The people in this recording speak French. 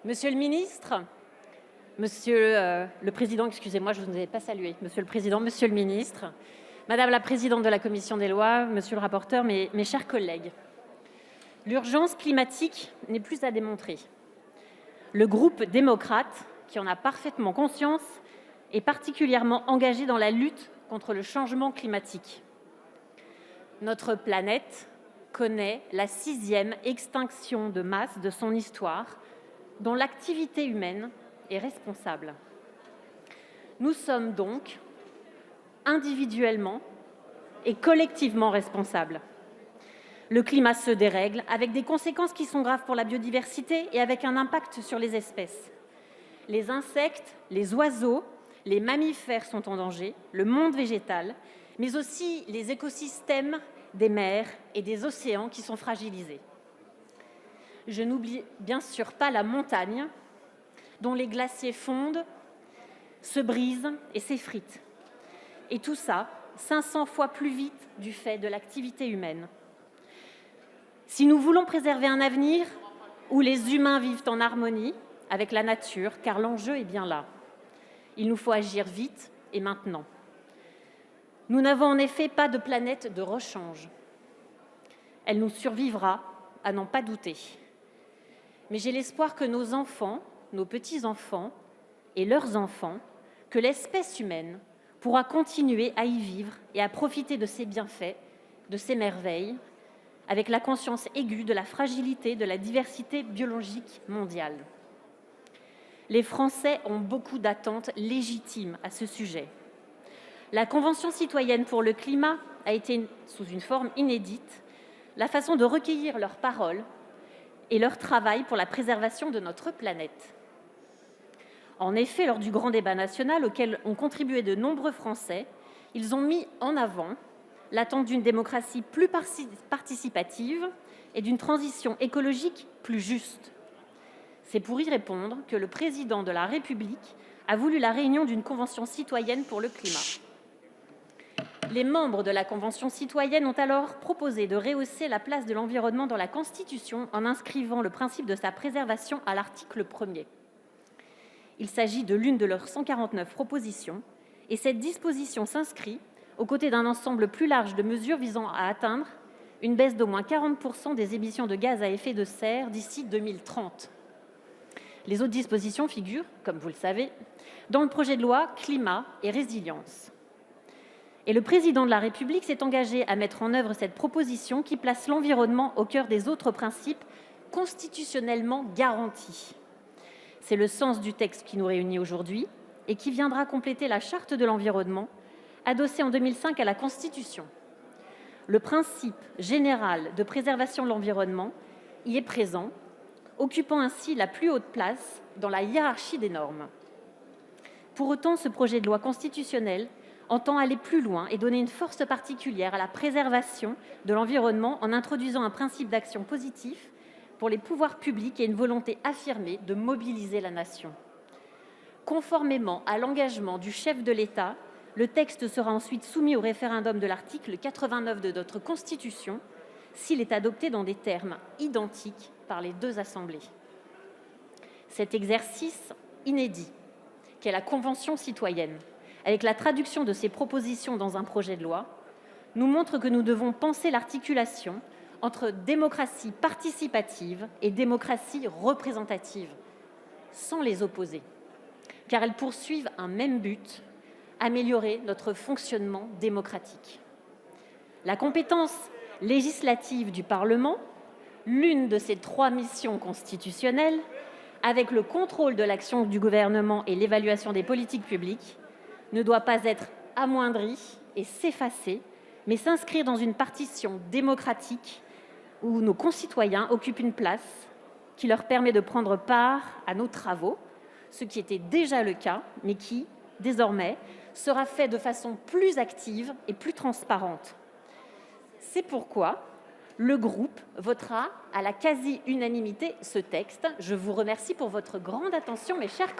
Monsieur le ministre, le président, excusez-moi, je ne vous avais pas salué. Monsieur le président, monsieur le ministre, madame la présidente de la commission des lois, monsieur le rapporteur, mes chers collègues, l'urgence climatique n'est plus à démontrer. Le groupe démocrate, qui en a parfaitement conscience, est particulièrement engagé dans la lutte contre le changement climatique. Notre planète connaît la 6e extinction de masse de son histoire, dont l'activité humaine est responsable. Nous sommes donc individuellement et collectivement responsables. Le climat se dérègle avec des conséquences qui sont graves pour la biodiversité et avec un impact sur les espèces. Les insectes, les oiseaux, les mammifères sont en danger, le monde végétal, mais aussi les écosystèmes des mers et des océans qui sont fragilisés. Je n'oublie bien sûr pas la montagne, dont les glaciers fondent, se brisent et s'effritent. Et tout ça, 500 fois plus vite du fait de l'activité humaine. Si nous voulons préserver un avenir où les humains vivent en harmonie avec la nature, car l'enjeu est bien là, il nous faut agir vite et maintenant. Nous n'avons en effet pas de planète de rechange. Elle nous survivra, à n'en pas douter. Mais j'ai l'espoir que nos enfants, nos petits-enfants et leurs enfants, que l'espèce humaine pourra continuer à y vivre et à profiter de ses bienfaits, de ses merveilles, avec la conscience aiguë de la fragilité de la diversité biologique mondiale. Les Français ont beaucoup d'attentes légitimes à ce sujet. La Convention citoyenne pour le climat a été, sous une forme inédite, la façon de recueillir leurs paroles et leur travail pour la préservation de notre planète. En effet, lors du grand débat national auquel ont contribué de nombreux Français, ils ont mis en avant l'attente d'une démocratie plus participative et d'une transition écologique plus juste. C'est pour y répondre que le président de la République a voulu la réunion d'une convention citoyenne pour le climat. Les membres de la Convention citoyenne ont alors proposé de rehausser la place de l'environnement dans la Constitution en inscrivant le principe de sa préservation à l'article 1er. Il s'agit de l'une de leurs 149 propositions, et cette disposition s'inscrit aux côtés d'un ensemble plus large de mesures visant à atteindre une baisse d'au moins 40% des émissions de gaz à effet de serre d'ici 2030. Les autres dispositions figurent, comme vous le savez, dans le projet de loi Climat et résilience. Et le président de la République s'est engagé à mettre en œuvre cette proposition qui place l'environnement au cœur des autres principes constitutionnellement garantis. C'est le sens du texte qui nous réunit aujourd'hui et qui viendra compléter la Charte de l'environnement, adossée en 2005 à la Constitution. Le principe général de préservation de l'environnement y est présent, occupant ainsi la plus haute place dans la hiérarchie des normes. Pour autant, ce projet de loi constitutionnelle entend aller plus loin et donner une force particulière à la préservation de l'environnement en introduisant un principe d'action positif pour les pouvoirs publics et une volonté affirmée de mobiliser la nation. Conformément à l'engagement du chef de l'État, le texte sera ensuite soumis au référendum de l'article 89 de notre Constitution s'il est adopté dans des termes identiques par les deux assemblées. Cet exercice inédit, qu'est la Convention citoyenne, avec la traduction de ces propositions dans un projet de loi, nous montre que nous devons penser l'articulation entre démocratie participative et démocratie représentative, sans les opposer, car elles poursuivent un même but, améliorer notre fonctionnement démocratique. La compétence législative du Parlement, l'une de ses 3 missions constitutionnelles, avec le contrôle de l'action du gouvernement et l'évaluation des politiques publiques, ne doit pas être amoindrie et s'effacer, mais s'inscrire dans une partition démocratique où nos concitoyens occupent une place qui leur permet de prendre part à nos travaux, ce qui était déjà le cas, mais qui, désormais, sera fait de façon plus active et plus transparente. C'est pourquoi le groupe votera à la quasi-unanimité ce texte. Je vous remercie pour votre grande attention, mes chers collègues.